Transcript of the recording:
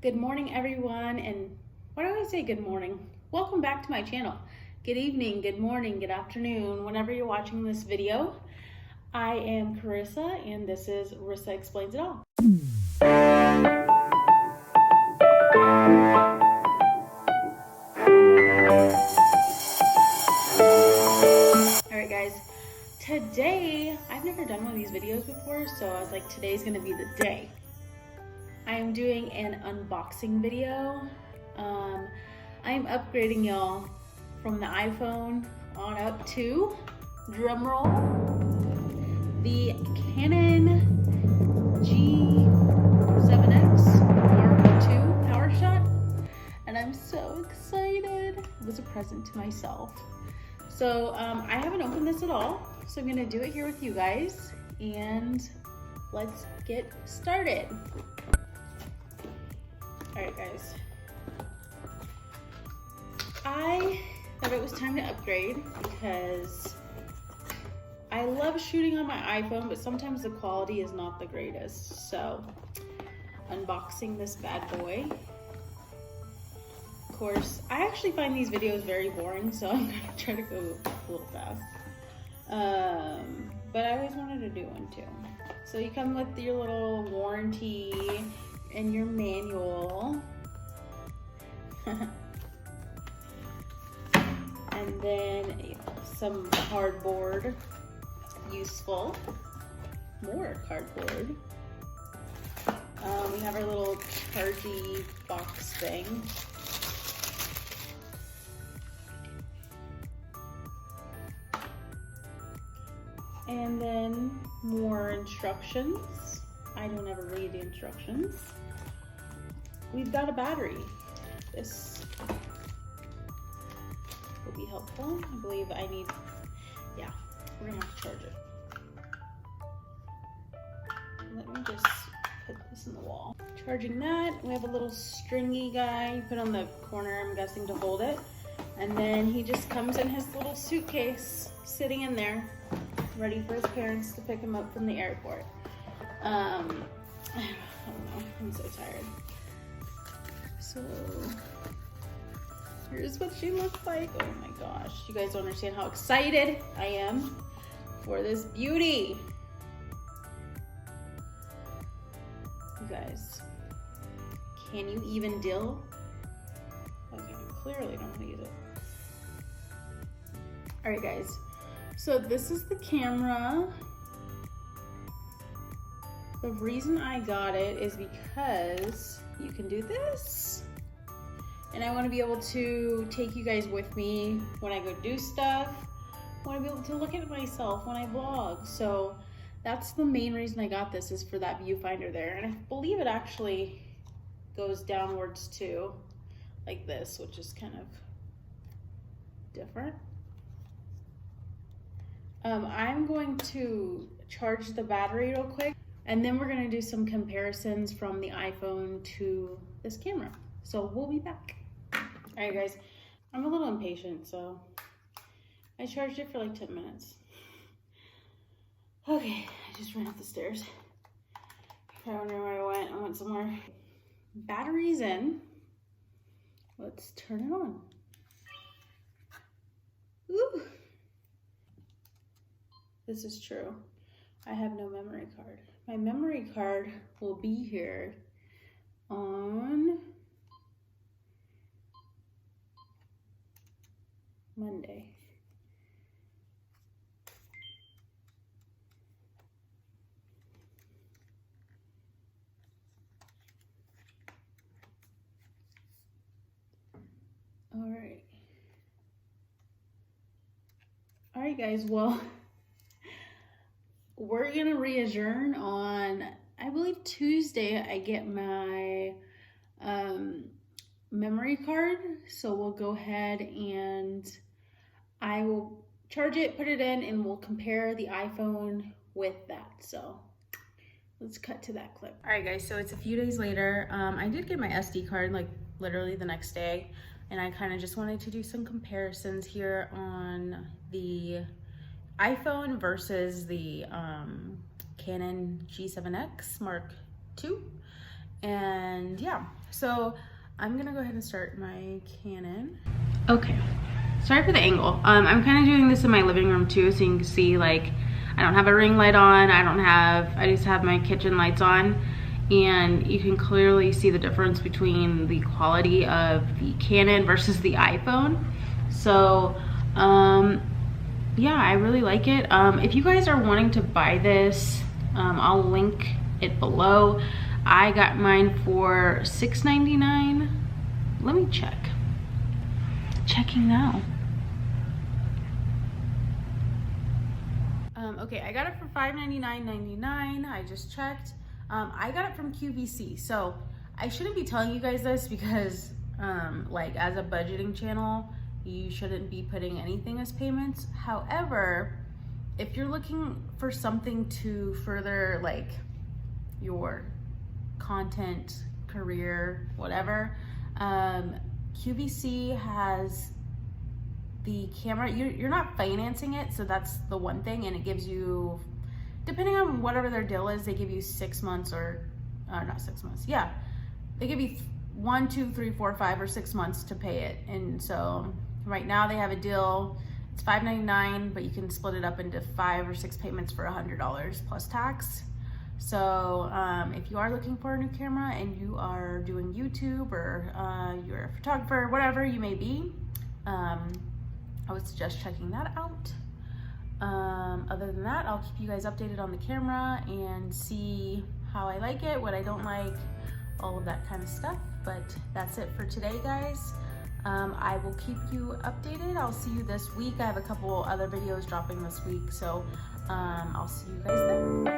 Good morning, everyone, and why do I say good morning? Welcome back to my channel. Good evening, good morning, good afternoon, whenever you're watching this video. I am Carissa, and this is Rissa Explains It All. Alright guys, today, I've never done one of these videos before, so I was like, today's gonna be the day. I am doing an unboxing video. I am upgrading y'all from the iPhone on up to, drumroll, the Canon G7X Mark II power shot, and I'm so excited. It was a present to myself. So I haven't opened this at all, so I'm gonna do it here with you guys, and let's get started. All right, guys. I thought it was time to upgrade because I love shooting on my iPhone, but sometimes the quality is not the greatest. So, unboxing this bad boy. Of course, I actually find these videos very boring, so I'm gonna try to go a little fast. But I always wanted to do one too. So you come with your little warranty and your manual. And then some cardboard, useful, more cardboard. We have our little chargy box thing. And then more instructions. I don't ever read the instructions. We've got a battery. This will be helpful. I believe I need, yeah, we're gonna have to charge it. Let me just put this in the wall. Charging that, we have a little stringy guy you put on the corner, I'm guessing, to hold it. And then he just comes in his little suitcase, sitting in there, ready for his parents to pick him up from the airport. I don't know, I'm so tired. So here's what she looks like. Oh my gosh, you guys don't understand how excited I am for this beauty. You guys, can you even dill? Okay, I clearly don't know how to use it. All right guys, so this is the camera. The reason I got it is because you can do this. And I want to be able to take you guys with me when I go do stuff. I want to be able to look at myself when I vlog. So that's the main reason I got this, is for that viewfinder there. And I believe it actually goes downwards too, like this, which is kind of different. I'm going to charge the battery real quick, and then we're gonna do some comparisons from the iPhone to this camera. So we'll be back. All right guys, I'm a little impatient, so I charged it for like 10 minutes. Okay, I just ran up the stairs. I wonder where I went. I went somewhere. Battery's in. Let's turn it on. Ooh. This is true. I have no memory card. My memory card will be here on Monday. All right. All right, guys, well, we're gonna re-adjourn on, I believe Tuesday I get my memory card. So we'll go ahead and I will charge it, put it in, and we'll compare the iPhone with that. So let's cut to that clip. All right guys, so it's a few days later. I did get my SD card like literally the next day, and I kind of just wanted to do some comparisons here on the iPhone versus the Canon G7X Mark II. And yeah, So I'm gonna go ahead and start my Canon. Okay, sorry for the angle. I'm kind of doing this in my living room too, so you can see like I don't have a ring light on. I just have my kitchen lights on, and you can clearly see the difference between the quality of the Canon versus the iPhone. So yeah, I really like it. If you guys are wanting to buy this, I'll link it below. I got mine for $6.99. Let me check. Checking now. Okay, I got it for $5.99.99. I just checked. I got it from QVC. So I shouldn't be telling you guys this because like as a budgeting channel, you shouldn't be putting anything as payments. However, if you're looking for something to further like your content, career, whatever, QVC has the camera. You're not financing it, so that's the one thing, and it gives you, depending on whatever their deal is, they give you 6 months or not 6 months. Yeah, they give you 1, 2, 3, 4, 5, or 6 months to pay it. And so right now they have a deal. It's $5.99, but you can split it up into 5 or 6 payments for $100 plus tax. So if you are looking for a new camera and you are doing YouTube or you're a photographer, whatever you may be, I would suggest checking that out. Other than that, I'll keep you guys updated on the camera and see how I like it, what I don't like, all of that kind of stuff. But that's it for today, guys. I will keep you updated. I'll see you this week. I have a couple other videos dropping this week, so I'll see you guys then.